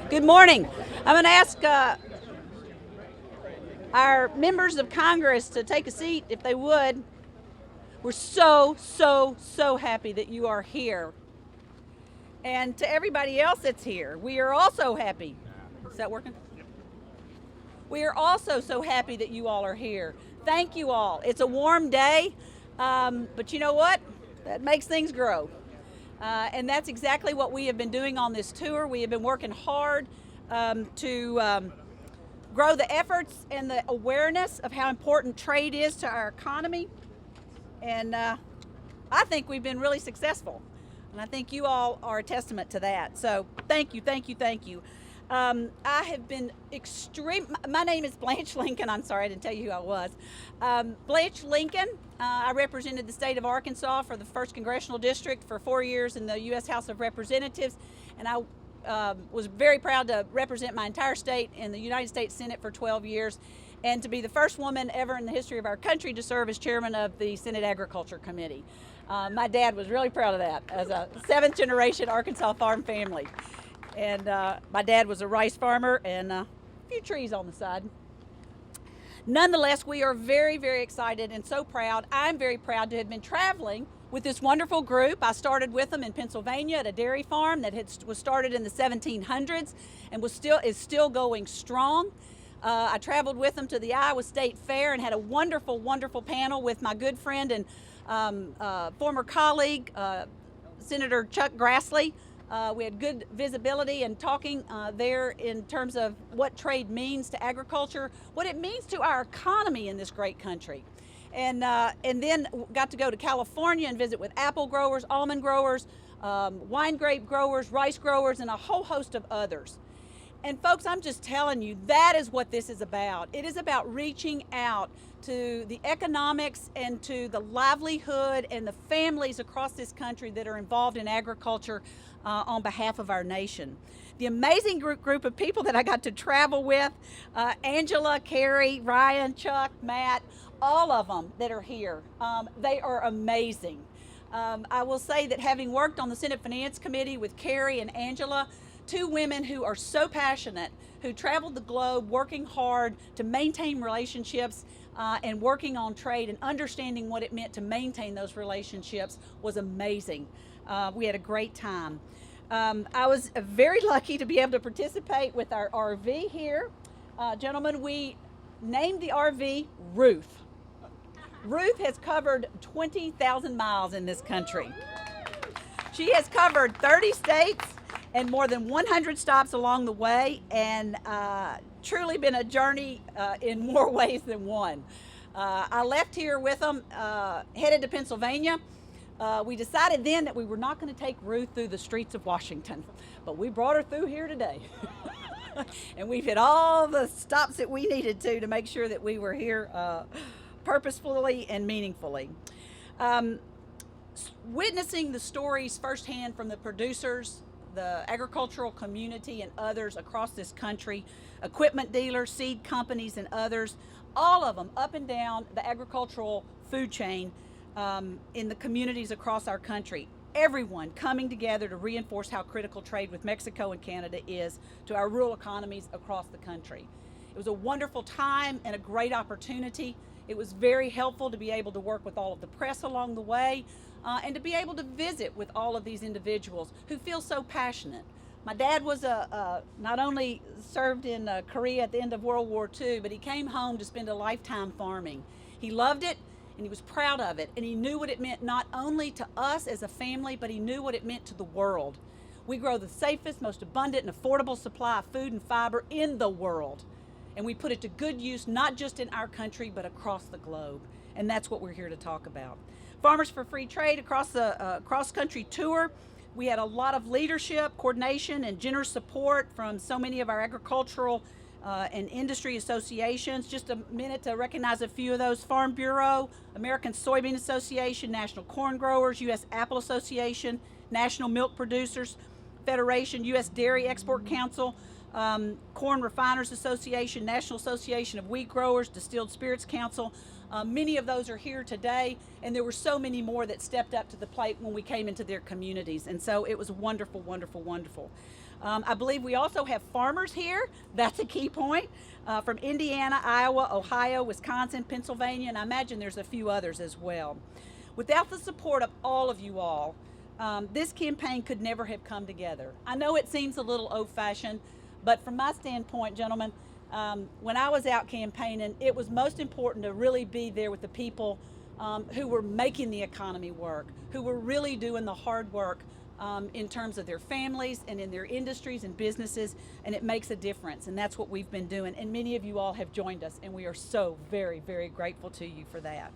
Good morning. I'm going to ask our members of Congress to take a seat if they would. We're so happy that you are here. And to everybody else that's here, we are also happy. Is that working? We are also so happy that you all are here. Thank you all. It's a warm day, but you know what? That makes things grow. And that's exactly what we have been doing on this tour. We have been working hard to grow the efforts and the awareness of how important trade is to our economy. And I think we've been really successful. And I think you all are a testament to that. So thank you. I have been my name is Blanche Lincoln. I'm sorry, I didn't tell you who I was. Blanche Lincoln. I represented the state of Arkansas for the 1st Congressional District for 4 years in the U.S. House of Representatives. And I was very proud to represent my entire state in the United States Senate for 12 years and to be the first woman ever in the history of our country to serve as chairman of the Senate Agriculture Committee. My dad was really proud of that as a 7th generation Arkansas farm family. And my dad was a rice farmer and a few trees on the side. Nonetheless, we are very excited and so proud. I'm very proud to have been traveling with this wonderful group. I started with them in Pennsylvania at a dairy farm that was started in the 1700s and is still going strong. I traveled with them to the Iowa State Fair and had a wonderful panel with my good friend and former colleague, Senator Chuck Grassley. We had good visibility and talking there in terms of what trade means to agriculture, what it means to our economy in this great country. And then got to go to California and visit with apple growers, almond growers, wine grape growers, rice growers, and a whole host of others. And folks, I'm just telling you, that is what this is about. It is about reaching out to the economics and to the livelihood and the families across this country that are involved in agriculture on behalf of our nation. The amazing group of people that I got to travel with, Angela, Carrie, Ryan, Chuck, Matt, all of them that are here, they are amazing. I will say that having worked on the Senate Finance Committee with Carrie and Angela, two women who are so passionate, who traveled the globe working hard to maintain relationships and working on trade and understanding what it meant to maintain those relationships was amazing. We had a great time. I was very lucky to be able to participate with our RV here. Gentlemen, we named the RV Ruth. Ruth has covered 20,000 miles in this country. She has covered 30 states and more than 100 stops along the way, and truly been a journey in more ways than one. I left here with them, headed to Pennsylvania. We decided then that we were not going to take Ruth through the streets of Washington, but we brought her through here today. And we've hit all the stops that we needed to make sure that we were here purposefully and meaningfully. Witnessing the stories firsthand from the producers, the agricultural community and others across this country, equipment dealers, seed companies and others, all of them up and down the agricultural food chain in the communities across our country. Everyone coming together to reinforce how critical trade with Mexico and Canada is to our rural economies across the country. It was a wonderful time and a great opportunity. It was very helpful to be able to work with all of the press along the way and to be able to visit with all of these individuals who feel so passionate. My dad was not only served in Korea at the end of World War II, but he came home to spend a lifetime farming. He loved it and he was proud of it, and he knew what it meant not only to us as a family, but he knew what it meant to the world. We grow the safest, most abundant and affordable supply of food and fiber in the world, and we put it to good use not just in our country but across the globe, and that's what we're here to talk about. Farmers for Free Trade across the cross-country tour. We had a lot of leadership, coordination, and generous support from so many of our agricultural and industry associations. Just a minute to recognize a few of those: Farm Bureau, American Soybean Association, National Corn Growers, U.S. Apple Association, National Milk Producers Federation, U.S. Dairy Export Council, Corn Refiners Association, National Association of Wheat Growers, Distilled Spirits Council. Many of those are here today, and there were so many more that stepped up to the plate when we came into their communities, and so it was wonderful. I believe we also have farmers here. That's a key point. From Indiana, Iowa, Ohio, Wisconsin, Pennsylvania, and I imagine there's a few others as well. Without the support of all of you all, this campaign could never have come together. I know it seems a little old-fashioned, but from my standpoint, gentlemen, when I was out campaigning, it was most important to really be there with the people who were making the economy work, who were really doing the hard work in terms of their families and in their industries and businesses, and it makes a difference, and that's what we've been doing, and many of you all have joined us, and we are so very, very grateful to you for that.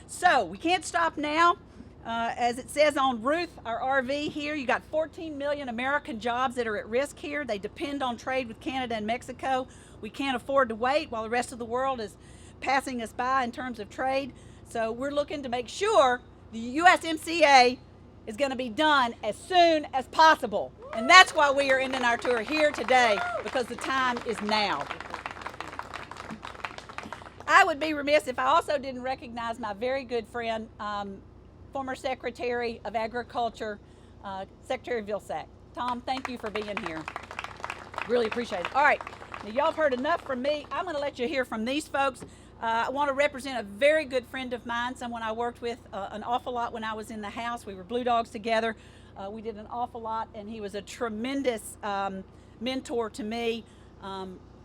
So we can't stop now. As it says on Ruth, our RV here, you got 14 million American jobs that are at risk here. They depend on trade with Canada and Mexico. We can't afford to wait while the rest of the world is passing us by in terms of trade. So we're looking to make sure the USMCA is going to be done as soon as possible. And that's why we are ending our tour here today, because the time is now. I would be remiss if I also didn't recognize my very good friend, former Secretary of Agriculture, Secretary Vilsack. Tom, thank you for being here. Really appreciate it. All right, now y'all have heard enough from me. I'm going to let you hear from these folks. I want to represent a very good friend of mine, someone I worked with an awful lot when I was in the House. We were Blue Dogs together. We did an awful lot, and he was a tremendous mentor to me.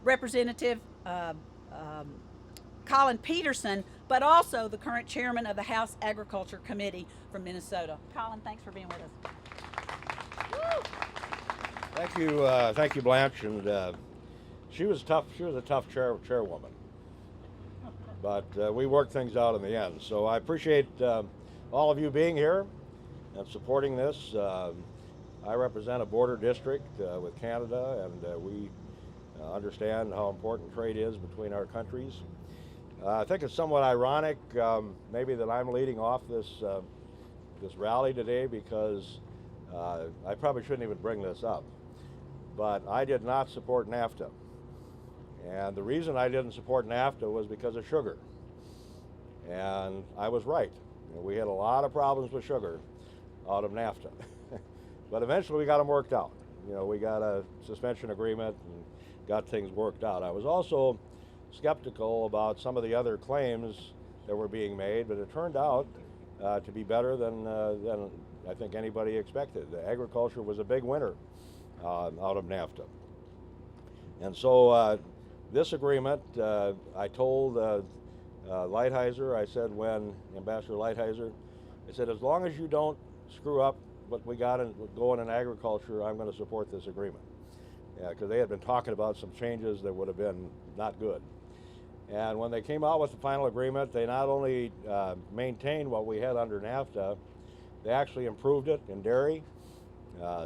Representative Colin Peterson, but also the current chairman of the House Agriculture Committee from Minnesota. Colin, thanks for being with us. Thank you, Blanche. And she was tough. She was a tough chairwoman, but we worked things out in the end. So I appreciate all of you being here and supporting this. I represent a border district with Canada, and we understand how important trade is between our countries. I think it's somewhat ironic, maybe, that I'm leading off this rally today, because I probably shouldn't even bring this up, but I did not support NAFTA. And the reason I didn't support NAFTA was because of sugar. And I was right. You know, we had a lot of problems with sugar out of NAFTA. But eventually we got them worked out. You know, we got a suspension agreement and got things worked out. I was also skeptical about some of the other claims that were being made, but it turned out to be better than I think anybody expected. The agriculture was a big winner out of NAFTA. And so this agreement, I told Lighthizer, I said, when Ambassador Lighthizer, I said, as long as you don't screw up what we got going in agriculture, I'm going to support this agreement. Yeah, because they had been talking about some changes that would have been not good. And when they came out with the final agreement, they not only maintained what we had under NAFTA, they actually improved it in dairy.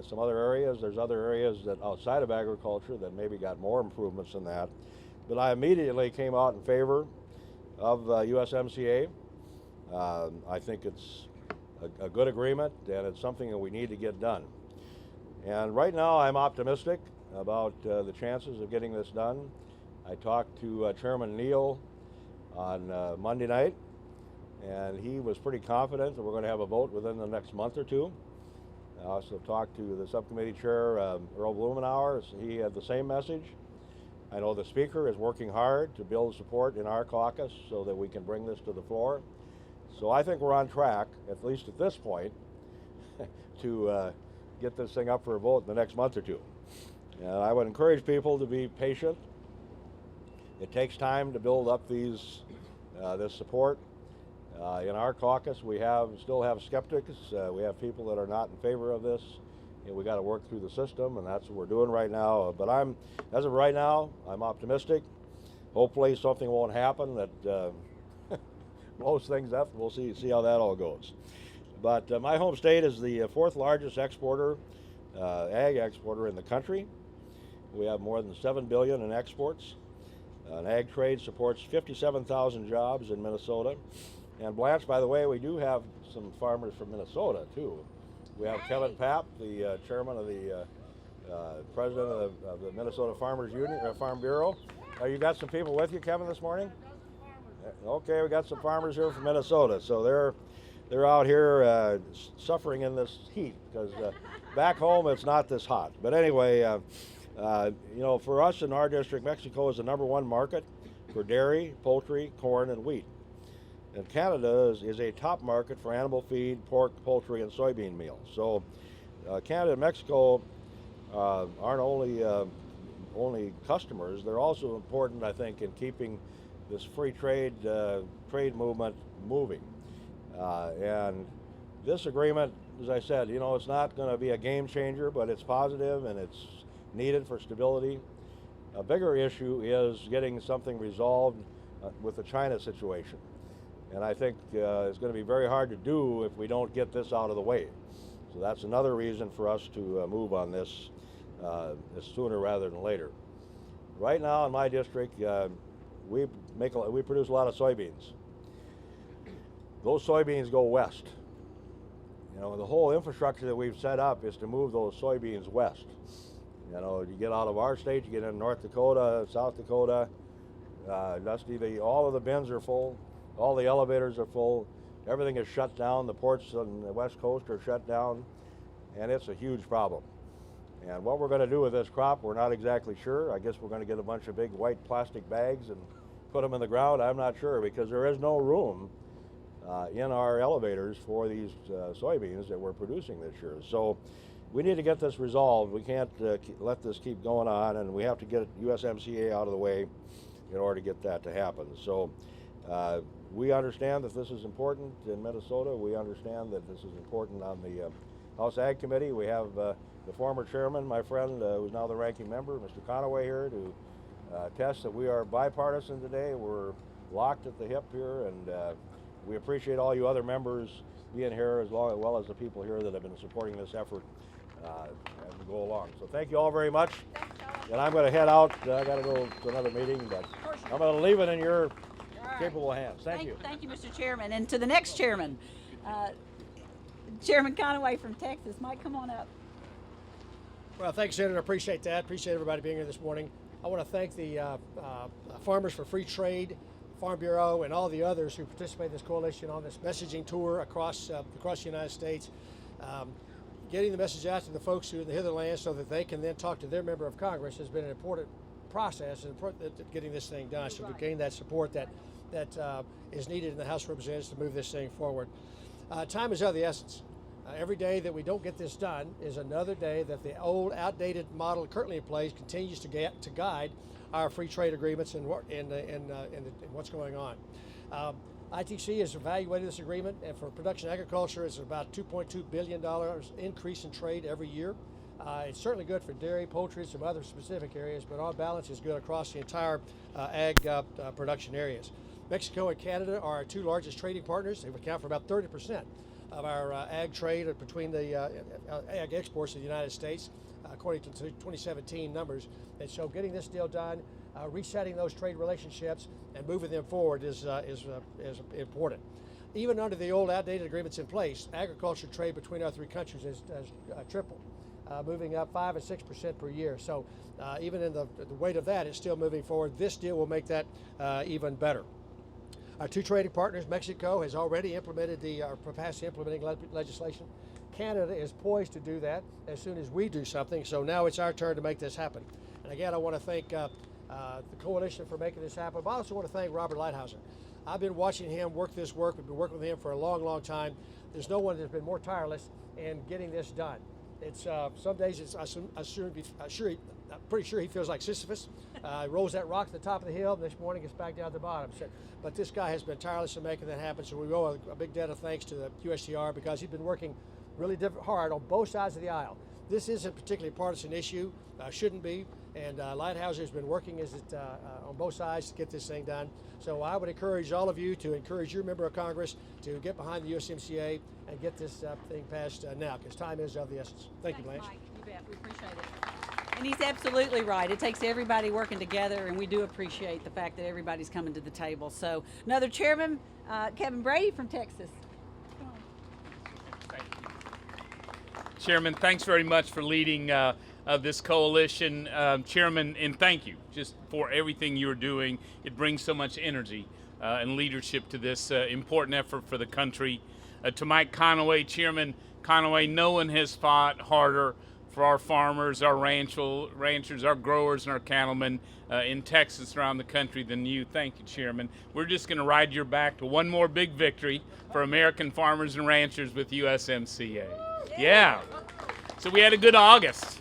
Some other areas, there's other areas that outside of agriculture that maybe got more improvements than that. But I immediately came out in favor of USMCA. I think it's a good agreement, and it's something that we need to get done. And right now I'm optimistic about the chances of getting this done. I talked to Chairman Neal on Monday night, and he was pretty confident that we're going to have a vote within the next month or two. I also talked to the subcommittee chair, Earl Blumenauer. He had the same message. I know the Speaker is working hard to build support in our caucus so that we can bring this to the floor. So I think we're on track, at least at this point, to get this thing up for a vote in the next month or two. And I would encourage people to be patient. It takes time to build up this support. In our caucus, we still have skeptics. We have people that are not in favor of this. And we got to work through the system, and that's what we're doing right now. But as of right now, I'm optimistic. Hopefully something won't happen that blows things up. We'll see how that all goes. But my home state is the fourth largest exporter, ag exporter in the country. We have more than $7 billion in exports. Ag trade supports 57,000 jobs in Minnesota. And Blanche, by the way, we do have some farmers from Minnesota too. We have Kevin Papp, the chairman of the president of the Minnesota Farmers Union, Farm Bureau. You got some people with you, Kevin, this morning? Okay, we got some farmers here from Minnesota. So they're out here suffering in this heat because back home it's not this hot. But anyway, you know, for us in our district, Mexico is the #1 market for dairy, poultry, corn, and wheat. And Canada is a top market for animal feed, pork, poultry, and soybean meal. So Canada and Mexico aren't only customers, they're also important, I think, in keeping this free trade movement moving. And this agreement, as I said, you know, it's not going to be a game changer, but it's positive and it's needed for stability. A bigger issue is getting something resolved with the China situation. And I think it's going to be very hard to do if we don't get this out of the way. So that's another reason for us to move on this sooner rather than later. Right now in my district, we produce a lot of soybeans. Those soybeans go west. You know, the whole infrastructure that we've set up is to move those soybeans west. You know, you get out of our state, you get in North Dakota, South Dakota, all of the bins are full, all the elevators are full, everything is shut down, the ports on the west coast are shut down, and it's a huge problem. And what we're going to do with this crop, we're not exactly sure. I guess we're going to get a bunch of big white plastic bags and put them in the ground. I'm not sure, because there is no room in our elevators for these soybeans that we're producing this year. So we need to get this resolved. We can't let this keep going on, and we have to get USMCA out of the way in order to get that to happen. So we understand that this is important in Minnesota. We understand that this is important on the House Ag Committee. We have the former chairman, my friend, who's now the ranking member, Mr. Conaway, here to attest that we are bipartisan today. We're locked at the hip here, and we appreciate all you other members being here, as well as the people here that have been supporting this effort as we go along. So thank you all very much. And I'm going to head out. I got to go to another meeting, but I'm going to leave it in your capable hands. Thank you. Thank you, Mr. Chairman. And to the next chairman, Chairman Conaway from Texas. Mike, come on up. Well, thanks, Senator. I appreciate that. Appreciate everybody being here this morning. I want to thank the Farmers for Free Trade, Farm Bureau, and all the others who participate in this coalition on this messaging tour across the United States. Getting the message out to the folks who are in the hitherland so that they can then talk to their member of Congress has been an important process in getting this thing done. So we've gained that support that is needed in the House of Representatives to move this thing forward. Time is of the essence. Every day that we don't get this done is another day that the old, outdated model currently in place continues to guide our free trade agreements and what's going on. ITC has evaluated this agreement, and for production agriculture, it's about $2.2 billion increase in trade every year. It's certainly good for dairy, poultry, and some other specific areas, but on balance is good across the entire ag production areas. Mexico and Canada are our two largest trading partners. They account for about 30% of our ag trade between the ag exports to the United States, according to 2017 numbers. And so getting this deal done, resetting those trade relationships and moving them forward is important. Even under the old outdated agreements in place, agriculture trade between our three countries has tripled, moving up 5 and 6% per year. So even in the weight of that, it's still moving forward. This deal will make that even better. Our two trading partners, Mexico has already implemented passed the implementing legislation. Canada is poised to do that as soon as we do something. So now it's our turn to make this happen. And again, I want to thank the coalition for making this happen, but I also want to thank Robert Lighthizer. I've been watching him work this work. We've been working with him for a long, long time. There's no one that's been more tireless in getting this done. It's some days I'm pretty sure he feels like Sisyphus. Rolls that rock to the top of the hill, and this morning gets back down to the bottom. So, but this guy has been tireless in making that happen, so we owe a big debt of thanks to the USTR, because he's been working really hard on both sides of the aisle. This isn't a particularly partisan issue, shouldn't be, and Lighthizer has been working on both sides to get this thing done. So I would encourage all of you to encourage your member of Congress to get behind the USMCA and get this thing passed now, because time is of the essence. Thank you, Blanche. Mike. You bet. We appreciate it. And he's absolutely right. It takes everybody working together, and we do appreciate the fact that everybody's coming to the table. So another chairman, Kevin Brady from Texas. Thank you. Chairman, thanks very much for leading this coalition. Chairman, and thank you just for everything you're doing. It brings so much energy and leadership to this important effort for the country. To Mike Conaway, Chairman Conaway, no one has fought harder for our farmers, our ranchers, our growers, and our cattlemen in Texas, around the country than you. Thank you, Chairman. We're just going to ride your back to one more big victory for American farmers and ranchers with USMCA. Yeah. So we had a good August.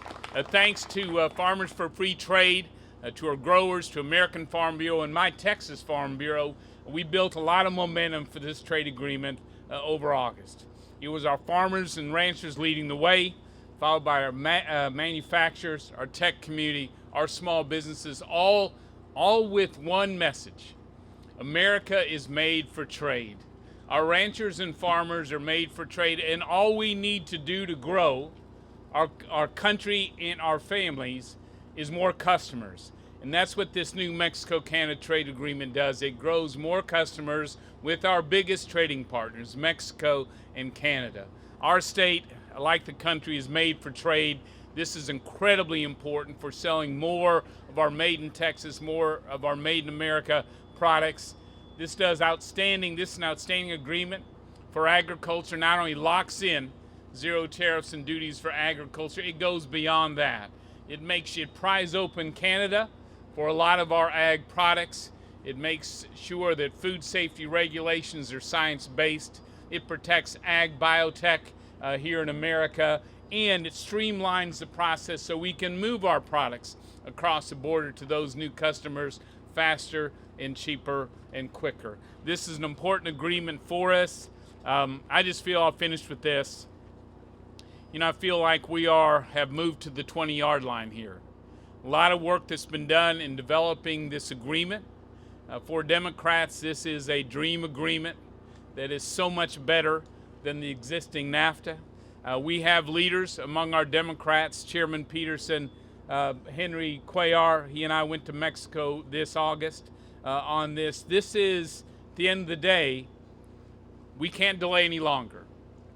Thanks to Farmers for Free Trade, to our growers, to American Farm Bureau, and my Texas Farm Bureau. We built a lot of momentum for this trade agreement over August. It was our farmers and ranchers leading the way, followed by our manufacturers, our tech community, our small businesses, all with one message. America is made for trade. Our ranchers and farmers are made for trade, and all we need to do to grow our country and our families is more customers. And that's what this new Mexico-Canada trade agreement does. It grows more customers with our biggest trading partners, Mexico and Canada. Our state, like the country, is made for trade. This is incredibly important for selling more of our made in Texas, more of our made in America products. This is an outstanding agreement for agriculture. Not only locks in zero tariffs and duties for agriculture, it goes beyond that. It pries open Canada for a lot of our ag products. It makes sure that food safety regulations are science-based. It protects ag biotech here in America, and it streamlines the process so we can move our products across the border to those new customers faster and cheaper and quicker. This is an important agreement for us. I just feel, I'll finish with this. I feel like we have moved to the 20-yard line here. A lot of work that's been done in developing this agreement. For Democrats, this is a dream agreement that is so much better than the existing NAFTA. We have leaders among our Democrats, Chairman Peterson, Henry Cuellar. He and I went to Mexico this August on this. This is, at the end of the day, we can't delay any longer.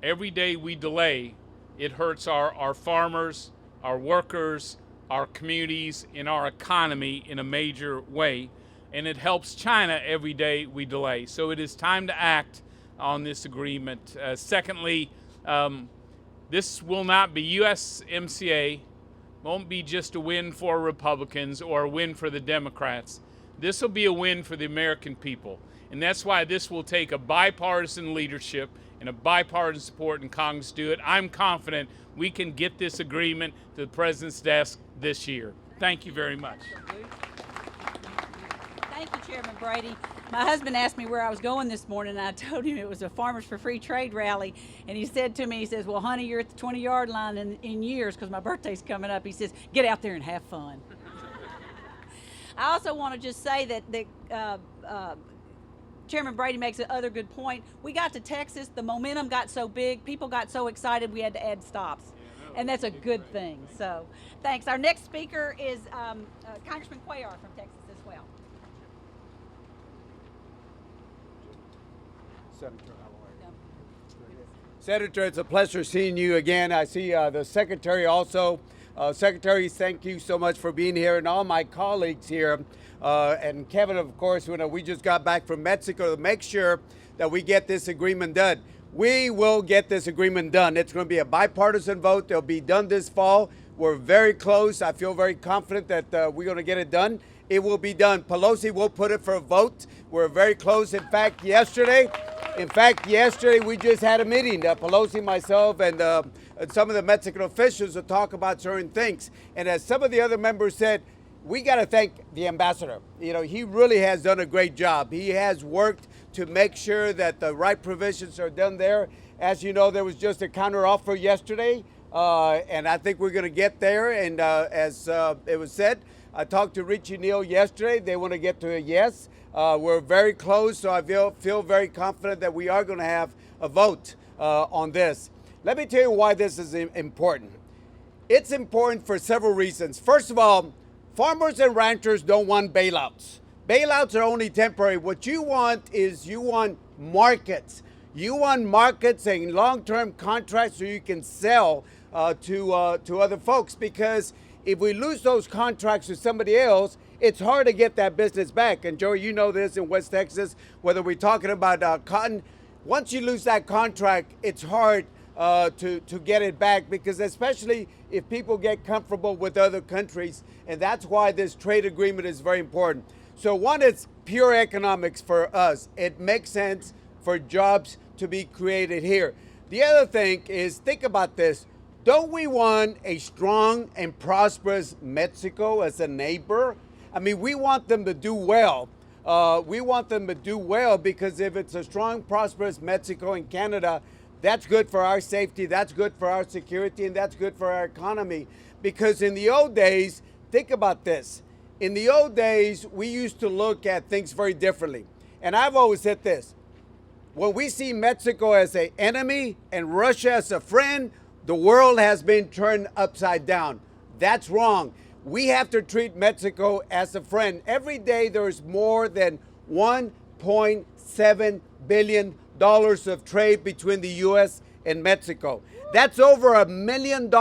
Every day we delay, it hurts our farmers, our workers, our communities, and our economy in a major way. And it helps China every day we delay. So it is time to act on this agreement. Secondly, this will not be, USMCA won't be just a win for Republicans or a win for the Democrats. This will be a win for the American people. And that's why this will take a bipartisan leadership and a bipartisan support in Congress to do it. I'm confident we can get this agreement to the President's desk this year. Thank you very much. Thank you, Chairman Brady. My husband asked me where I was going this morning, and I told him it was a Farmers for Free Trade rally. And he said to me, he says, well, honey, you're at the 20-yard line in years because my birthday's coming up. He says, get out there and have fun. I also want to just say that Chairman Brady makes another good point. We got to Texas, the momentum got so big, people got so excited we had to add stops. And that's a good thing. So thanks. Our next speaker is Congressman Cuellar from Texas as well. Senator, how are you? Senator, it's a pleasure seeing you again. I see the Secretary also. Secretary, thank you so much for being here, and all my colleagues here. And Kevin, of course, we just got back from Mexico to make sure that we get this agreement done. We will get this agreement done. It's going to be a bipartisan vote. They'll be done this fall. We're very close. I feel very confident that we're going to get it done. It will be done. Pelosi will put it for a vote. We're very close. In fact, yesterday we just had a meeting, Pelosi, myself, and some of the Mexican officials to talk about certain things. And as some of the other members said, we got to thank the ambassador. He really has done a great job. He has worked to make sure that the right provisions are done there. As you know, there was just a counteroffer yesterday, and I think we're going to get there. And as it was said, I talked to Richie Neal yesterday. They want to get to a yes. We're very close, so I feel very confident that we are going to have a vote on this. Let me tell you why this is important. It's important for several reasons. First of all, farmers and ranchers don't want bailouts. Bailouts are only temporary. What you want is markets. You want markets and long-term contracts so you can sell to other folks, because if we lose those contracts to somebody else, it's hard to get that business back. And Joey, you know this in West Texas, whether we're talking about cotton, once you lose that contract, it's hard to get it back, because especially if people get comfortable with other countries, and that's why this trade agreement is very important. So one, it's pure economics for us. It makes sense for jobs to be created here. The other thing is, think about this. Don't we want a strong and prosperous Mexico as a neighbor? I mean, we want them to do well. We want them to do well, because if it's a strong, prosperous Mexico and Canada, that's good for our safety, that's good for our security, and that's good for our economy. Because in the old days, think about this. In the old days, we used to look at things very differently. And I've always said this. When we see Mexico as an enemy and Russia as a friend, the world has been turned upside down. That's wrong. We have to treat Mexico as a friend. Every day there's more than $1.7 billion of trade between the U.S. and Mexico. That's over $1 million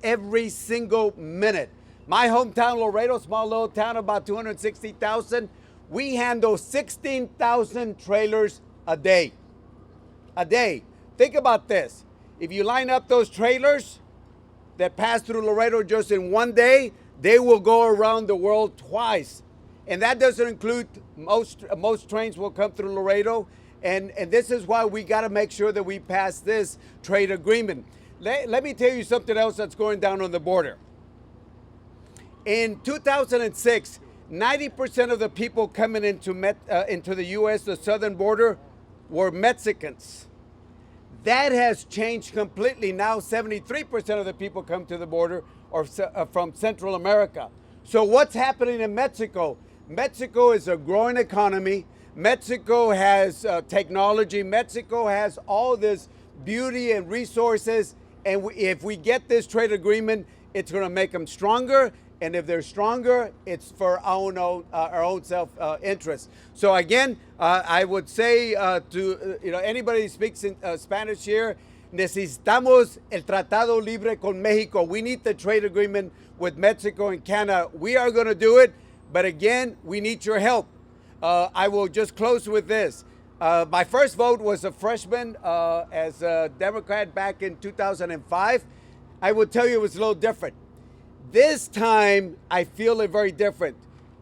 every single minute. My hometown, Laredo, small little town, about 260,000. We handle 16,000 trailers a day. A day. Think about this. If you line up those trailers that pass through Laredo just in one day, they will go around the world twice. And that doesn't include most trains will come through Laredo. And this is why we got to make sure that we pass this trade agreement. Let me tell you something else that's going down on the border. In 2006, 90% of the people coming into the U.S., the southern border, were Mexicans. That has changed completely. Now 73% of the people come to the border are from Central America. So what's happening in Mexico? Mexico is a growing economy. Mexico has technology. Mexico has all this beauty and resources. And if we get this trade agreement, it's going to make them stronger. And if they're stronger, it's for our own self-interest. So again, I would say to anybody who speaks in Spanish here, necesitamos el tratado libre con México. We need the trade agreement with Mexico and Canada. We are going to do it, but again, we need your help. I will just close with this. My first vote was a freshman as a Democrat back in 2005. I will tell you it was a little different. This time, I feel it very different.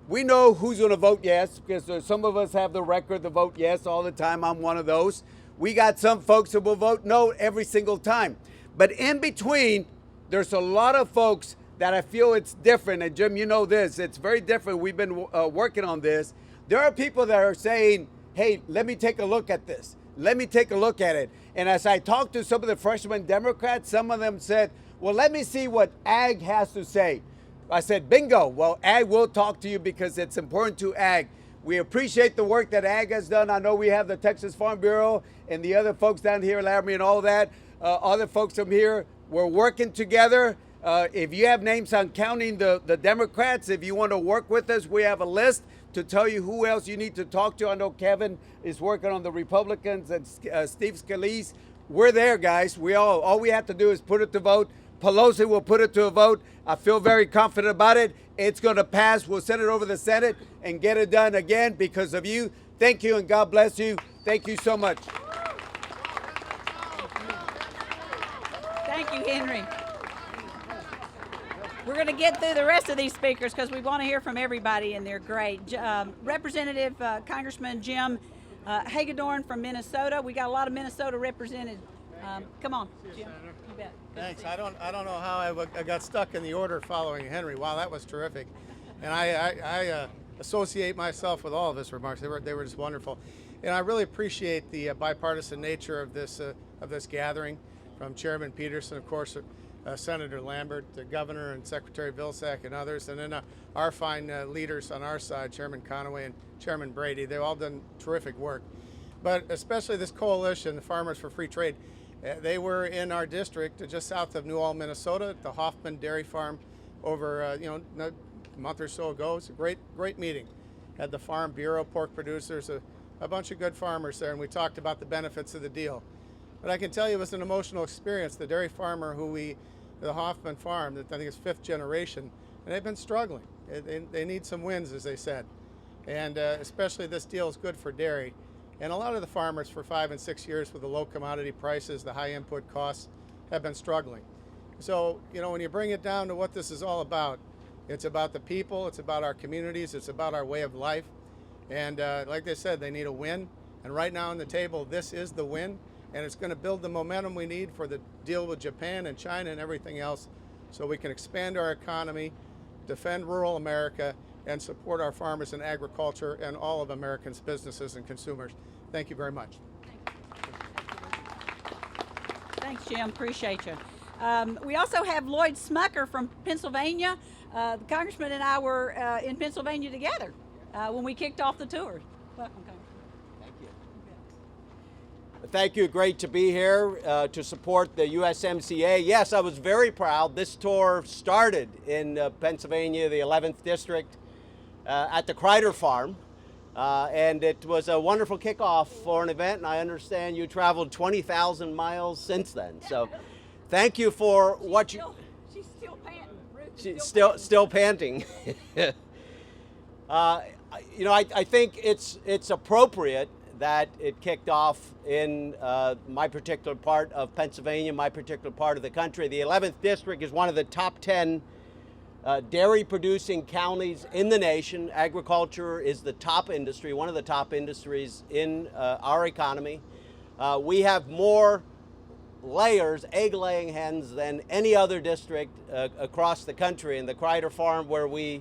We know who's going to vote yes, because some of us have the record to vote yes all the time. I'm one of those. We got some folks who will vote no every single time. But in between, there's a lot of folks that I feel it's different. And Jim, you know this. It's very different. We've been working on this. There are people that are saying, hey, let me take a look at this. Let me take a look at it. And as I talked to some of the freshman Democrats, some of them said, well, let me see what Ag has to say. I said, bingo. Well, Ag will talk to you because it's important to Ag. We appreciate the work that Ag has done. I know we have the Texas Farm Bureau and the other folks down here, Laramie and all that. Other folks from here, we're working together. If you have names on counting the Democrats, if you want to work with us, we have a list to tell you who else you need to talk to. I know Kevin is working on the Republicans and Steve Scalise. We're there, guys. All we have to do is put it to vote. Pelosi will put it to a vote. I feel very confident about it. It's going to pass. We'll send it over the Senate and get it done again because of you. Thank you and God bless you. Thank you so much. Thank you, Henry. We're going to get through the rest of these speakers because we want to hear from everybody, and they're great. Representative Congressman Jim Hagedorn from Minnesota. We got a lot of Minnesota represented. Come on, Jim. You bet. Thanks. I don't know how I got stuck in the order following Henry. Wow, that was terrific. And I associate myself with all of his remarks. They were just wonderful. And I really appreciate the bipartisan nature of this gathering, from Chairman Peterson, of course, Senator Lambert, the Governor and Secretary Vilsack and others, and then our fine leaders on our side, Chairman Conaway and Chairman Brady. They've all done terrific work. But especially this coalition, the Farmers for Free Trade, they were in our district just south of New Ulm, Minnesota, at the Hoffman Dairy Farm over a month or so ago. It's a great meeting. Had the Farm Bureau, pork producers, a bunch of good farmers there, and we talked about the benefits of the deal. But I can tell you it was an emotional experience. The dairy farmer the Hoffman farm, that I think is 5th generation, and they've been struggling. They need some wins, as they said. And especially this deal is good for dairy. And a lot of the farmers for 5 and 6 years with the low commodity prices, the high input costs, have been struggling. So, when you bring it down to what this is all about, it's about the people, it's about our communities, it's about our way of life. And like they said, they need a win. And right now on the table, this is the win. And it's going to build the momentum we need for the deal with Japan and China and everything else, so we can expand our economy, defend rural America, and support our farmers and agriculture and all of Americans' businesses and consumers. Thank you very much. Thanks, Jim. Appreciate you. We also have Lloyd Smucker from Pennsylvania. The congressman and I were in Pennsylvania together when we kicked off the tour. Welcome, Congressman. Thank you. Thank you. Great to be here to support the USMCA. Yes, I was very proud. This tour started in Pennsylvania, the 11th District, at the Kreider Farm. And it was a wonderful kickoff for an event, and I understand you traveled 20,000 miles since then. So thank you for what you... She's still panting. Ruth, She's still panting. I think it's appropriate that it kicked off in my particular part of Pennsylvania, my particular part of the country. The 11th District is one of the top 10 dairy producing counties in the nation. Agriculture is the top industry, one of the top industries in our economy. We have more egg laying hens than any other district across the country. And the Kreider Farm, where we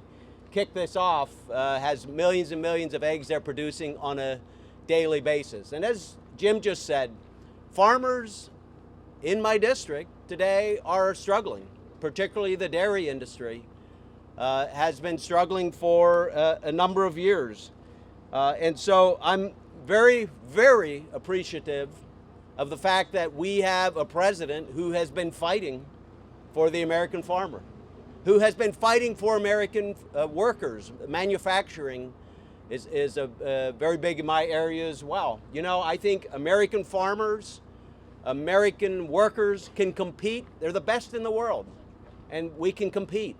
kick this off, has millions and millions of eggs they're producing on a daily basis. And as Jim just said, farmers in my district today are struggling, particularly the dairy industry has been struggling for a number of years. And so I'm very, very appreciative of the fact that we have a president who has been fighting for the American farmer, who has been fighting for American workers. Manufacturing is very big in my area as well. I think American farmers, American workers can compete. They're the best in the world, and we can compete.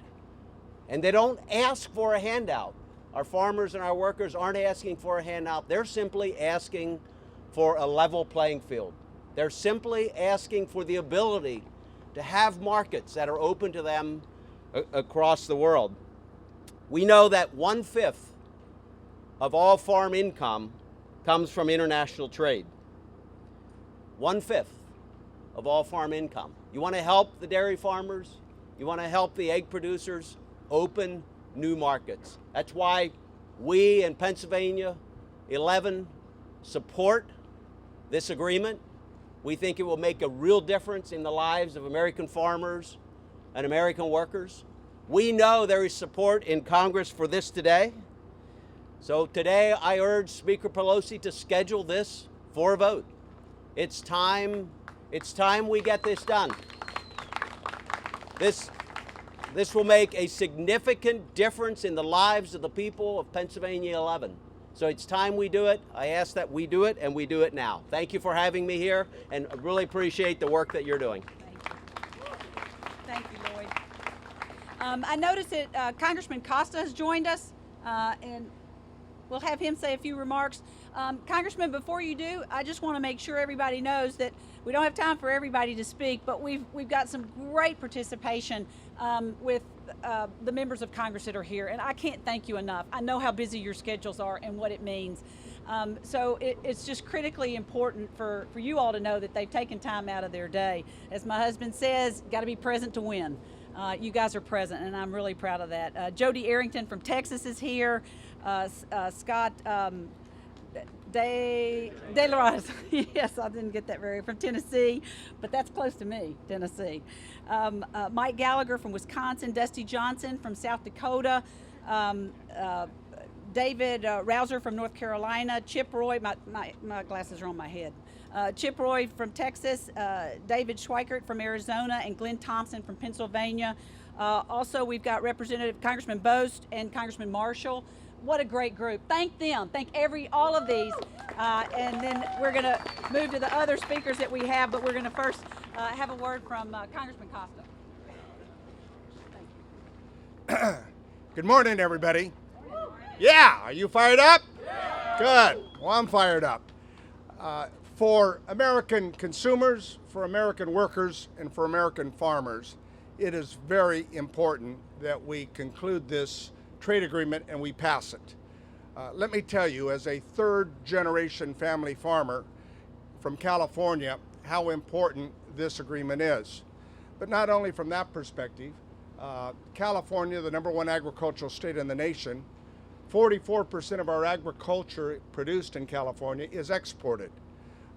And they don't ask for a handout. Our farmers and our workers aren't asking for a handout. They're simply asking for a level playing field. They're simply asking for the ability to have markets that are open to them across the world. We know that 1/5 of all farm income comes from international trade. 1/5 of all farm income. You want to help the dairy farmers? You want to help the egg producers? Open new markets. That's why we in Pennsylvania 11 support this agreement. We think it will make a real difference in the lives of American farmers and American workers. We know there is support in Congress for this today. So today I urge Speaker Pelosi to schedule this for a vote. It's time we get this done. This will make a significant difference in the lives of the people of Pennsylvania 11. So it's time we do it. I ask that we do it, and we do it now. Thank you for having me here, and I really appreciate the work that you're doing. Thank you, Lloyd. I noticed that Congressman Costa has joined us, and we'll have him say a few remarks. Congressman, before you do, I just want to make sure everybody knows that we don't have time for everybody to speak, but we've got some great participation with the members of Congress that are here, and I can't thank you enough. I know how busy your schedules are and what it means. So it's just critically important for you all to know that they've taken time out of their day. As my husband says, got to be present to win. You guys are present, and I'm really proud of that. Jody Arrington from Texas is here. Scott De La Rosa, yes, I didn't get that very, from Tennessee, but that's close to me, Tennessee. Mike Gallagher from Wisconsin, Dusty Johnson from South Dakota, David Rouser from North Carolina, Chip Roy, my glasses are on my head. Chip Roy from Texas, David Schweikert from Arizona, and Glenn Thompson from Pennsylvania. Also, we've got Representative Congressman Bost and Congressman Marshall. What a great group. Thank them. Thank all of these. And then we're going to move to the other speakers that we have, but we're going to first have a word from Congressman Costa. Thank you. Good morning, everybody. Yeah, are you fired up? Yeah. Good. Well, I'm fired up. For American consumers, for American workers, and for American farmers, it is very important that we conclude this trade agreement and we pass it. Let me tell you, as a third-generation family farmer from California, how important this agreement is. But not only from that perspective, California, the #1 agricultural state in the nation, 44% of our agriculture produced in California is exported.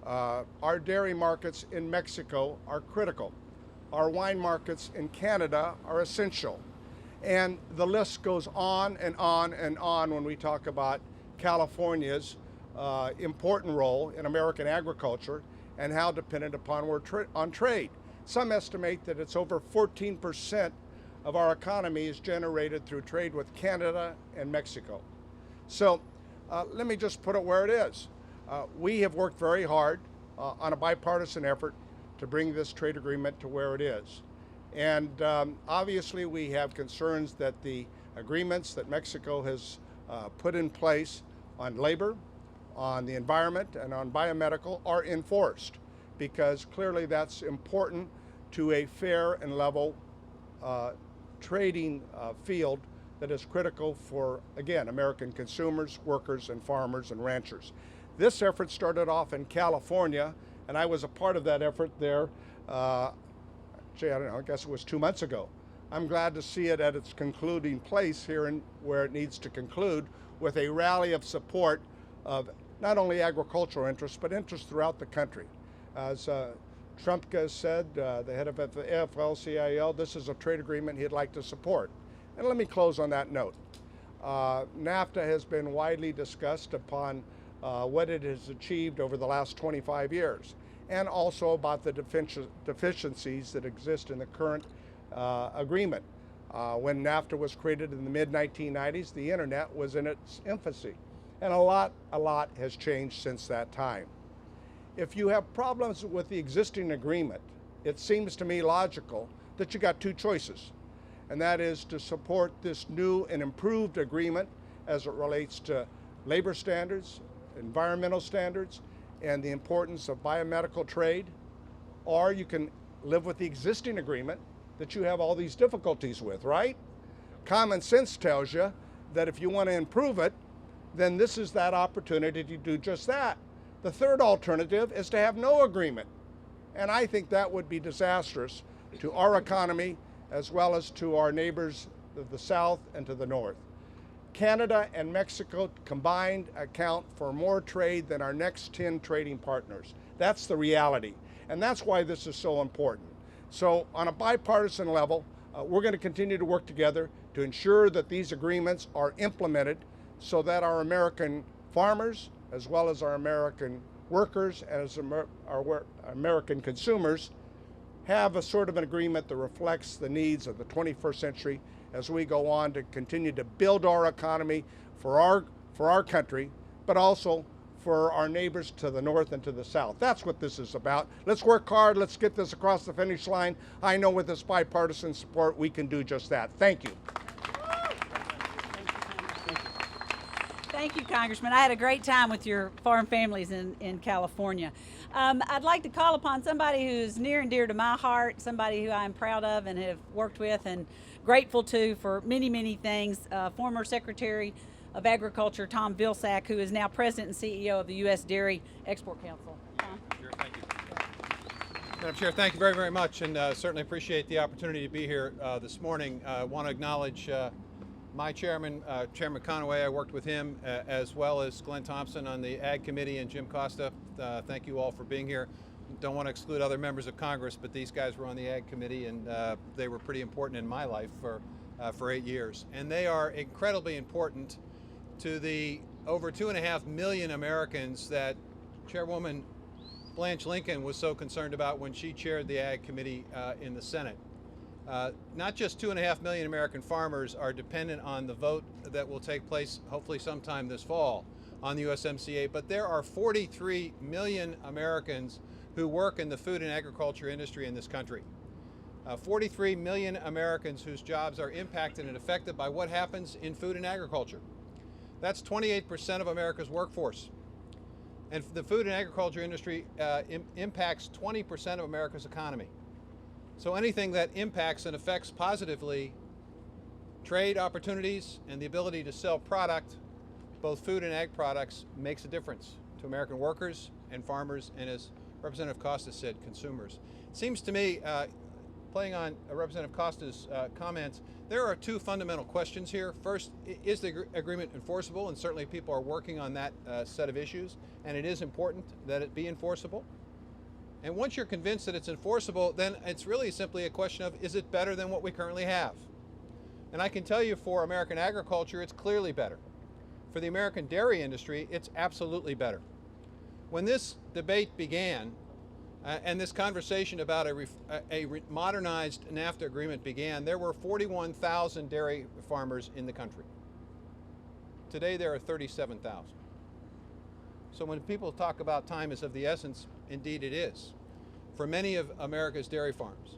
Our dairy markets in Mexico are critical. Our wine markets in Canada are essential. And the list goes on and on and on when we talk about California's important role in American agriculture and how dependent upon we're on trade. Some estimate that it's over 14% of our economy is generated through trade with Canada and Mexico. So let me just put it where it is. We have worked very hard on a bipartisan effort to bring this trade agreement to where it is. And obviously we have concerns that the agreements that Mexico has put in place on labor, on the environment, and on biomedical are enforced, because clearly that's important to a fair and level trading field that is critical for, again, American consumers, workers, and farmers and ranchers. This effort started off in California, and I was a part of that effort there. Actually, I don't know, I guess it was 2 months ago. I'm glad to see it at its concluding place here in where it needs to conclude, with a rally of support of not only agricultural interests, but interests throughout the country. As Trumpka said, the head of the AFL-CIO, this is a trade agreement he'd like to support. And let me close on that note. NAFTA has been widely discussed upon what it has achieved over the last 25 years, and also about the deficiencies that exist in the current agreement. When NAFTA was created in the mid-1990s, the internet was in its infancy, and a lot has changed since that time. If you have problems with the existing agreement, it seems to me logical that you got two choices, and that is to support this new and improved agreement as it relates to labor standards, environmental standards, and the importance of biomedical trade, or you can live with the existing agreement that you have all these difficulties with, right? Common sense tells you that if you want to improve it, then this is that opportunity to do just that. The third alternative is to have no agreement, and I think that would be disastrous to our economy as well as to our neighbors of the south and to the north. Canada and Mexico combined account for more trade than our next 10 trading partners. That's the reality, and that's why this is so important. So on a bipartisan level, we're going to continue to work together to ensure that these agreements are implemented so that our American farmers, as well as our American workers, and as our American consumers, have a sort of an agreement that reflects the needs of the 21st century as we go on to continue to build our economy for our country, but also for our neighbors to the north and to the south. That's what this is about. Let's work hard. Let's get this across the finish line. I know with this bipartisan support, we can do just that. Thank you. Thank you, Congressman. I had a great time with your farm families in California. I'd like to call upon somebody who's near and dear to my heart, somebody who I'm proud of and have worked with and grateful to for many, many things. Former Secretary of Agriculture, Tom Vilsack, who is now President and CEO of the U.S. Dairy Export Council. Tom? Sure, thank you. Madam Chair, thank you very, very much, and certainly appreciate the opportunity to be here this morning. I want to acknowledge my chairman, Chairman Conaway. I worked with him as well as Glenn Thompson on the Ag Committee, and Jim Costa. Thank you all for being here. Don't want to exclude other members of Congress, but these guys were on the Ag Committee, and they were pretty important in my life for 8 years. And they are incredibly important to the over 2.5 million Americans that Chairwoman Blanche Lincoln was so concerned about when she chaired the Ag Committee in the Senate. Not just 2.5 million American farmers are dependent on the vote that will take place hopefully sometime this fall on the USMCA, but there are 43 million Americans who work in the food and agriculture industry in this country. 43 million Americans whose jobs are impacted and affected by what happens in food and agriculture. That's 28% of America's workforce. And the food and agriculture industry impacts 20% of America's economy. So anything that impacts and affects positively trade opportunities and the ability to sell product, both food and ag products, makes a difference to American workers and farmers, and as Representative Costa said, consumers. It seems to me, playing on Representative Costa's comments, there are two fundamental questions here. First, is the agreement enforceable? And certainly people are working on that set of issues, and it is important that it be enforceable. And once you're convinced that it's enforceable, then it's really simply a question of, is it better than what we currently have? And I can tell you for American agriculture, it's clearly better. For the American dairy industry, it's absolutely better. When this debate began, and this conversation about a modernized NAFTA agreement began, there were 41,000 dairy farmers in the country. Today there are 37,000. So when people talk about time is of the essence, indeed it is, for many of America's dairy farms.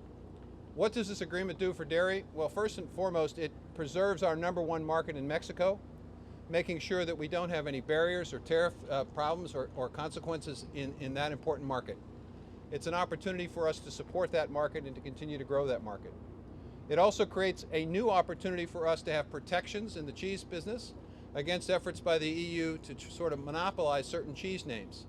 What does this agreement do for dairy? Well, first and foremost, it preserves our #1 market in Mexico, making sure that we don't have any barriers or tariff problems or consequences in that important market. It's an opportunity for us to support that market and to continue to grow that market. It also creates a new opportunity for us to have protections in the cheese business against efforts by the EU to sort of monopolize certain cheese names.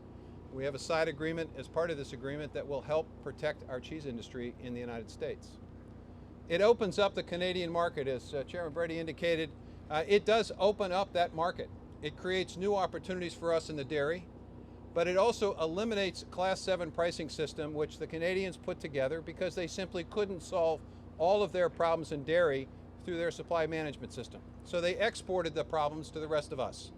We have a side agreement as part of this agreement that will help protect our cheese industry in the United States. It opens up the Canadian market, as Chairman Brady indicated. It does open up that market. It creates new opportunities for us in the dairy, but it also eliminates Class 7 pricing system, which the Canadians put together because they simply couldn't solve all of their problems in dairy through their supply management system. So they exported the problems to the rest of us.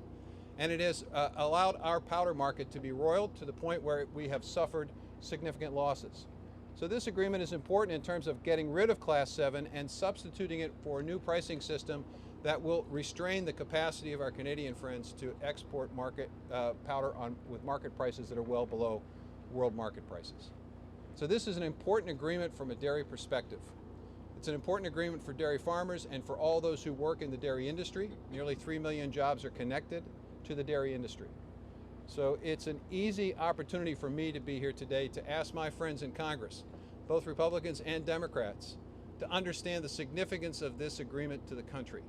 And it has allowed our powder market to be roiled to the point where we have suffered significant losses. So this agreement is important in terms of getting rid of Class 7 and substituting it for a new pricing system that will restrain the capacity of our Canadian friends to export market powder with market prices that are well below world market prices. So this is an important agreement from a dairy perspective. It's an important agreement for dairy farmers and for all those who work in the dairy industry. Nearly 3 million jobs are connected to the dairy industry. So it's an easy opportunity for me to be here today to ask my friends in Congress, both Republicans and Democrats, to understand the significance of this agreement to the country,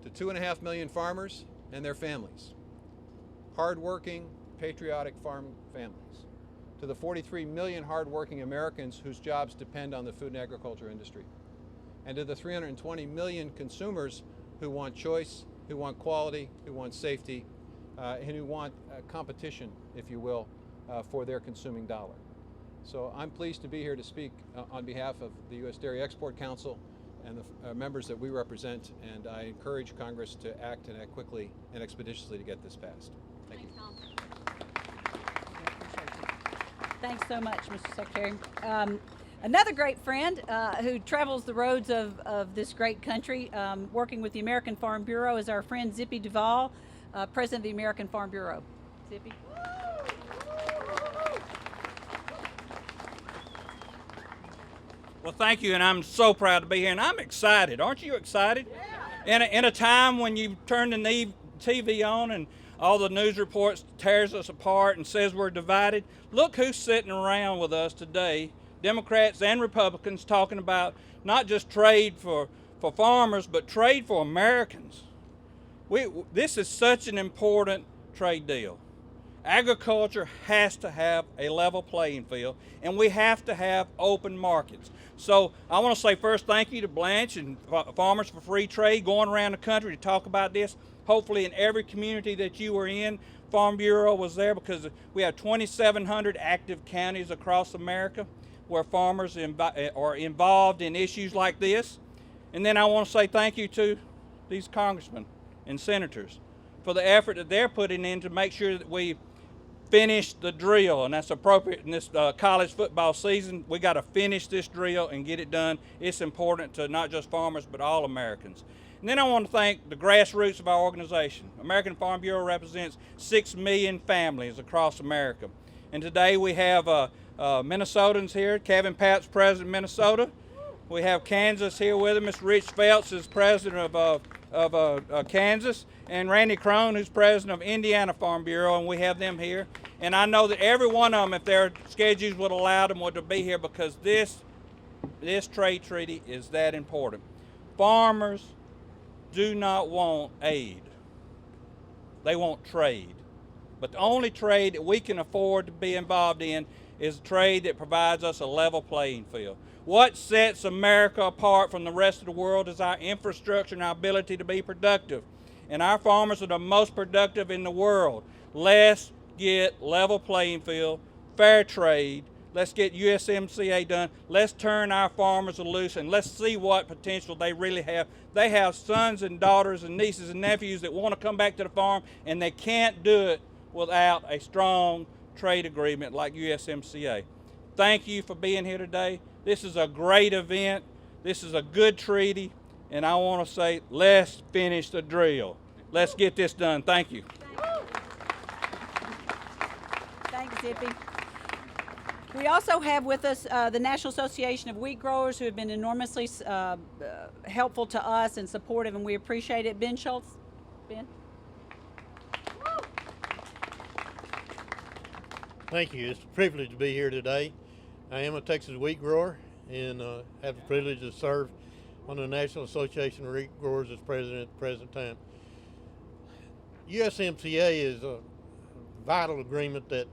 to 2.5 million farmers and their families, hardworking, patriotic farm families, to the 43 million hardworking Americans whose jobs depend on the food and agriculture industry, and to the 320 million consumers who want choice, who want quality, who want safety, and who want competition, if you will, for their consuming dollar. So I'm pleased to be here to speak on behalf of the U.S. Dairy Export Council and the members that we represent, and I encourage Congress to act and act quickly and expeditiously to get this passed. Thank you. Thanks so much, Mr. Secretary. Another great friend who travels the roads of this great country, working with the American Farm Bureau, is our friend Zippy Duvall, President of the American Farm Bureau. Zippy. Well, thank you, and I'm so proud to be here, and I'm excited. Aren't you excited? Yeah. In a time when you turn the TV on and all the news reports tears us apart and says we're divided, look who's sitting around with us today, Democrats and Republicans, talking about not just trade for farmers, but trade for Americans. This is such an important trade deal. Agriculture has to have a level playing field, and we have to have open markets. So I want to say first thank you to Blanche and Farmers for Free Trade going around the country to talk about this. Hopefully in every community that you were in, Farm Bureau was there, because we have 2,700 active counties across America where farmers are involved in issues like this. And then I want to say thank you to these congressmen and senators for the effort that they're putting in to make sure that we finish the drill, and that's appropriate in this college football season. We got to finish this drill and get it done. It's important to not just farmers, but all Americans. And then I want to thank the grassroots of our organization. American Farm Bureau represents 6 million families across America. And today we have Minnesotans here. Kevin Papp's president of Minnesota. We have Kansas here with him. Mr. Rich Phelps is president of Kansas, and Randy Crone, who's president of Indiana Farm Bureau, and we have them here. And I know that every one of them, if their schedules would allow them, would be here because this trade treaty is that important. Farmers do not want aid. They want trade. But the only trade that we can afford to be involved in is trade that provides us a level playing field. What sets America apart from the rest of the world is our infrastructure and our ability to be productive. And our farmers are the most productive in the world. Let's get level playing field, fair trade. Let's get USMCA done. Let's turn our farmers loose and let's see what potential they really have. They have sons and daughters and nieces and nephews that want to come back to the farm, and they can't do it without a strong trade agreement like USMCA. Thank you for being here today. This is a great event. This is a good treaty, and I want to say, let's finish the drill. Let's get this done. Thank you. Thanks, Zippy. We also have with us the National Association of Wheat Growers, who have been enormously helpful to us and supportive, and we appreciate it. Ben Schultz. Ben? Thank you. It's a privilege to be here today. I am a Texas wheat grower and have the privilege to serve on the National Association of Wheat Growers as president at the present time. USMCA is a vital agreement that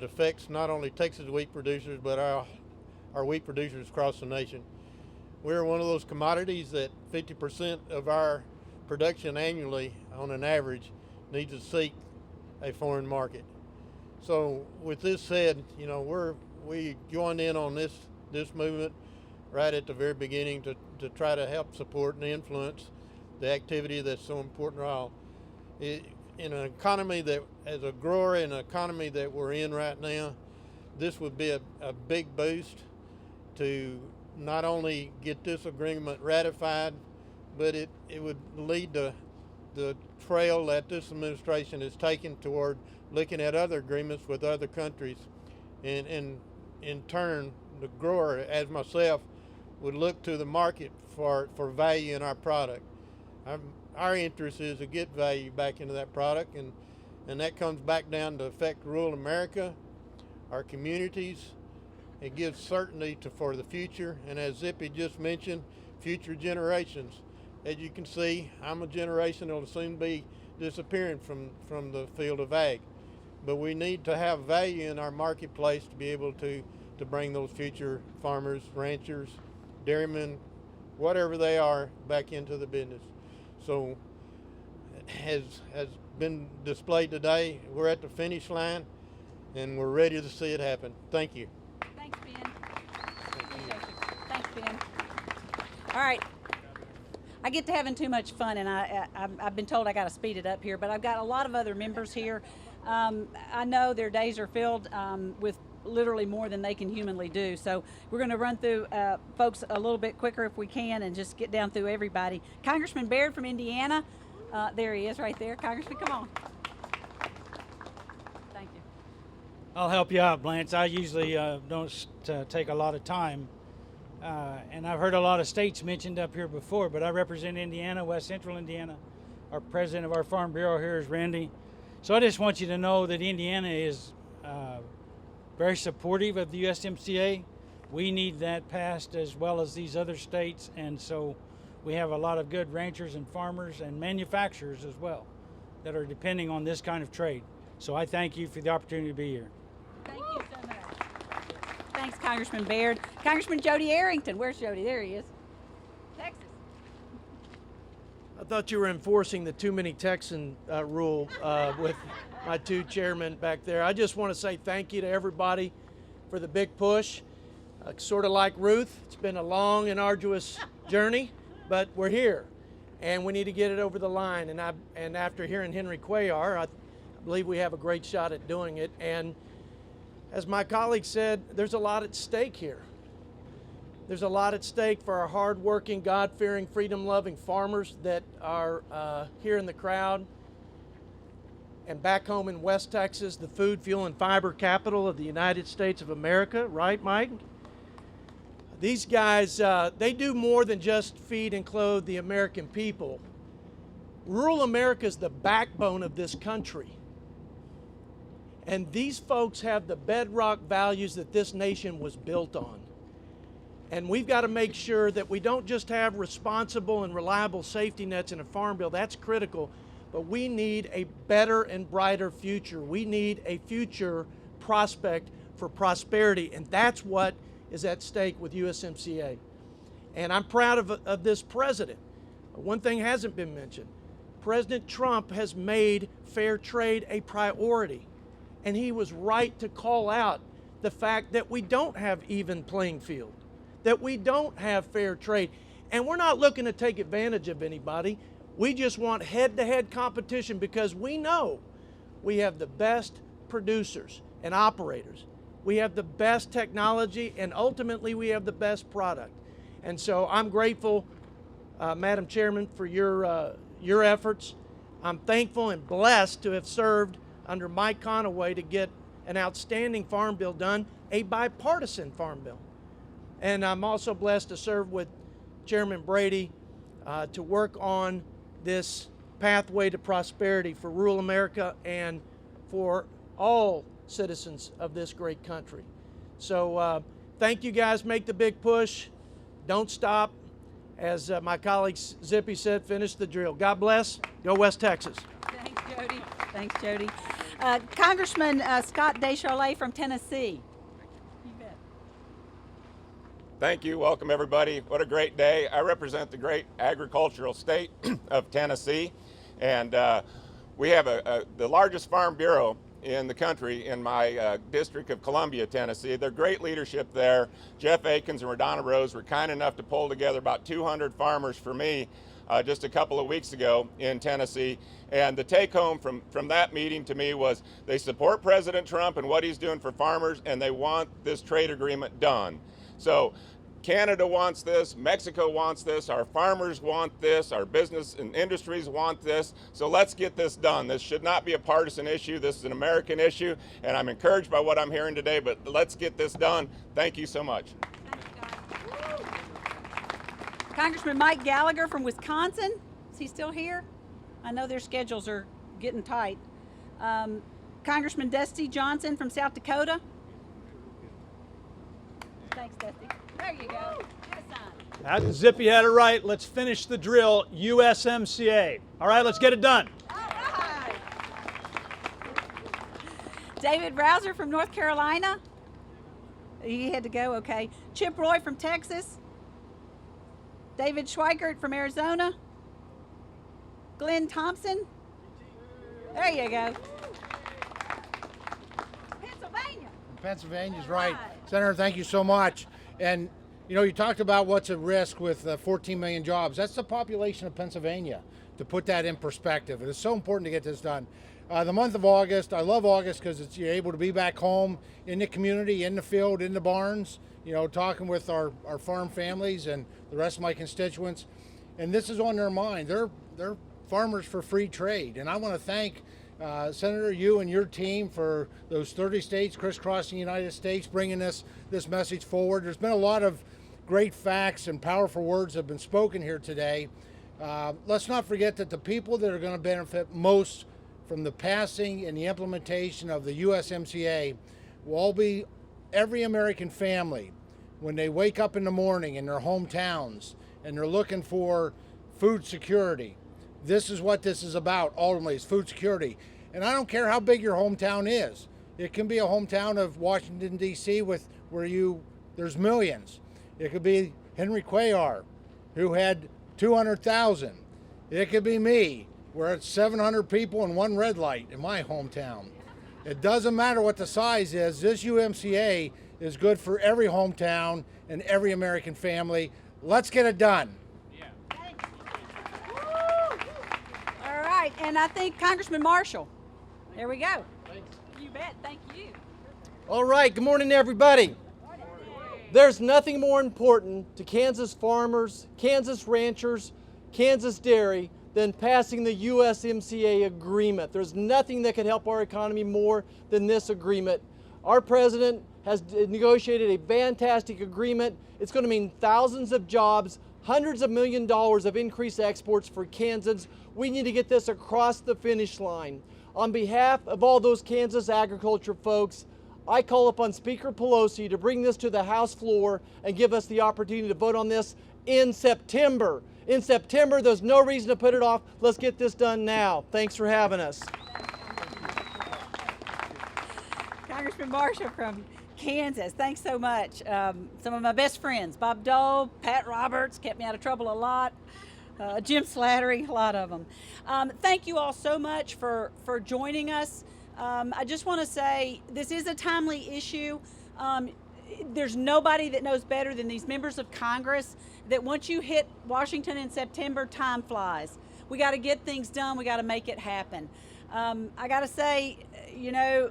affects not only Texas wheat producers but our wheat producers across the nation. We're one of those commodities that 50% of our production annually on an average needs to seek a foreign market. So with this said, you know, we joined in on this movement right at the very beginning to try to help support and influence the activity that's so important to all. In an economy that, as a grower, in an economy that we're in right now, this would be a big boost to not only get this agreement ratified, but it would lead to the trail that this administration has taken toward looking at other agreements with other countries, and in turn the grower, as myself, would look to the market for value in our product. Our interest is to get value back into that product, and that comes back down to affect rural America, our communities. It gives certainty for the future, and as Zippy just mentioned, future generations. As you can see, I'm a generation that will soon be disappearing from the field of ag. But we need to have value in our marketplace to be able to bring those future farmers, ranchers, dairymen, whatever they are, back into the business. So has been displayed today, we're at the finish line and we're ready to see it happen. Thank you. Thanks, Ben. Appreciate you. Thanks, Ben. All right. I get to having too much fun, and I've been told I got to speed it up here, but I've got a lot of other members here. I know their days are filled with literally more than they can humanly do, so we're going to run through folks a little bit quicker if we can and just get down through everybody. Congressman Baird from Indiana, there he is right there. Congressman, come on. Thank you. I'll help you out, Blanche. I usually don't take a lot of time. And I've heard a lot of states mentioned up here before, but I represent Indiana, West Central Indiana. Our president of our Farm Bureau here is Randy. So I just want you to know that Indiana is very supportive of the USMCA. We need that passed as well as these other states, and so we have a lot of good ranchers and farmers and manufacturers as well that are depending on this kind of trade. So I thank you for the opportunity to be here. Thank you so much. Thanks, Congressman Baird. Congressman Jody Arrington. Where's Jody? There he is. Texas. I thought you were enforcing the too many Texan rule with my two chairmen back there. I just want to say thank you to everybody for the big push. Sort of like Ruth, it's been a long and arduous journey, but we're here, and we need to get it over the line. And after hearing Henry Cuellar, I believe we have a great shot at doing it. And as my colleague said, there's a lot at stake here. There's a lot at stake for our hard-working, God-fearing, freedom-loving farmers that are here in the crowd. And back home in West Texas, the food, fuel, and fiber capital of the United States of America, right, Mike? These guys, they do more than just feed and clothe the American people. Rural America is the backbone of this country. And these folks have the bedrock values that this nation was built on. And we've got to make sure that we don't just have responsible and reliable safety nets in a farm bill. That's critical. But we need a better and brighter future. We need a future prospect for prosperity. And that's what is at stake with USMCA. And I'm proud of this president. One thing hasn't been mentioned. President Trump has made fair trade a priority. And he was right to call out the fact that we don't have even playing field, that we don't have fair trade. And we're not looking to take advantage of anybody. We just want head-to-head competition because we know we have the best producers and operators. We have the best technology, and ultimately we have the best product. And so I'm grateful, Madam Chairman, for your efforts. I'm thankful and blessed to have served under Mike Conaway to get an outstanding farm bill done, a bipartisan farm bill. And I'm also blessed to serve with Chairman Brady to work on this pathway to prosperity for rural America and for all citizens of this great country. So thank you guys. Make the big push. Don't stop. As my colleague Zippy said, finish the drill. God bless. Go West Texas. Thanks, Jody. Thanks, Jody. Congressman Scott Descharlet from Tennessee. You bet. Thank you. Welcome, everybody. What a great day. I represent the great agricultural state of Tennessee, and we have the largest farm bureau in the country in my district of Columbia, Tennessee. They're great leadership there. Jeff Akins and Radonna Rose were kind enough to pull together about 200 farmers for me just a couple of weeks ago in Tennessee. And the take home from that meeting to me was they support President Trump and what he's doing for farmers, and they want this trade agreement done. So Canada wants this, Mexico wants this, our farmers want this, our business and industries want this, so let's get this done. This should not be a partisan issue. This is an American issue, and I'm encouraged by what I'm hearing today, but let's get this done. Thank you so much. Congressman Mike Gallagher from Wisconsin. Is he still here? I know their schedules are getting tight. Congressman Dusty Johnson from South Dakota. Thanks, Dusty. There you go. Zippy had it right. Let's finish the drill. USMCA. All right, let's get it done. All right. David Rouser from North Carolina. He had to go, okay. Chip Roy from Texas. David Schweikert from Arizona. Glenn Thompson. There you go. Pennsylvania. Pennsylvania's right. Senator, thank you so much. And, you know, you talked about what's at risk with 14 million jobs. That's the population of Pennsylvania, to put that in perspective. It is so important to get this done. The month of August, I love August because you're able to be back home in the community, in the field, in the barns, you know, talking with our farm families and the rest of my constituents. And this is on their mind. They're farmers for free trade. And I want to thank Senator, you and your team for those 30 states crisscrossing the United States, bringing this message forward. There's been a lot of great facts and powerful words that have been spoken here today. Let's not forget that the people that are going to benefit most from the passing and the implementation of the USMCA will all be every American family when they wake up in the morning in their hometowns and they're looking for food security. This is what this is about, ultimately, is food security. And I don't care how big your hometown is. It can be a hometown of Washington, D.C. There's millions. It could be Henry Cuellar, who had 200,000. It could be me, where it's 700 people and one red light in my hometown. It doesn't matter what the size is. This UMCA is good for every hometown and every American family. Let's get it done. All right, and I think Congressman Marshall. There we go. You bet. Thank you. All right, good morning, everybody. There's nothing more important to Kansas farmers, Kansas ranchers, Kansas dairy than passing the USMCA agreement. There's nothing that could help our economy more than this agreement. Our president has negotiated a fantastic agreement. It's going to mean thousands of jobs, hundreds of $millions of increased exports for Kansans. We need to get this across the finish line. On behalf of all those Kansas agriculture folks, I call upon Speaker Pelosi to bring this to the House floor and give us the opportunity to vote on this in September. In September, there's no reason to put it off. Let's get this done now. Thanks for having us. Congressman Marshall from Kansas, thanks so much. Some of my best friends, Bob Dole, Pat Roberts, kept me out of trouble a lot. Jim Slattery, a lot of them. Thank you all so much for joining us. I just want to say this is a timely issue. There's nobody that knows better than these members of Congress that once you hit Washington in September, time flies. We got to get things done. We got to make it happen. I got to say, you know,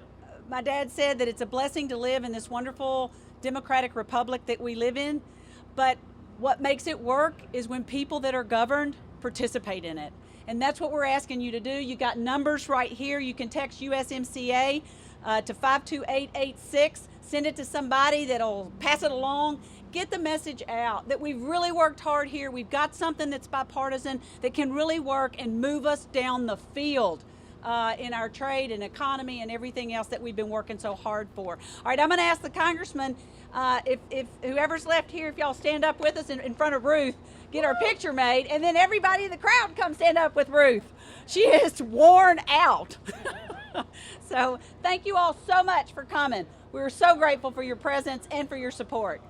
my dad said that it's a blessing to live in this wonderful democratic republic that we live in. But what makes it work is when people that are governed participate in it. And that's what we're asking you to do. You got numbers right here. You can text USMCA to 52886. Send it to somebody that'll pass it along. Get the message out that we've really worked hard here. We've got something that's bipartisan that can really work and move us down the field in our trade and economy and everything else that we've been working so hard for. All right, I'm going to ask the congressman, if whoever's left here, if y'all stand up with us in front of Ruth, get our picture made, and then everybody in the crowd come stand up with Ruth. She is worn out. So thank you all so much for coming. We're so grateful for your presence and for your support.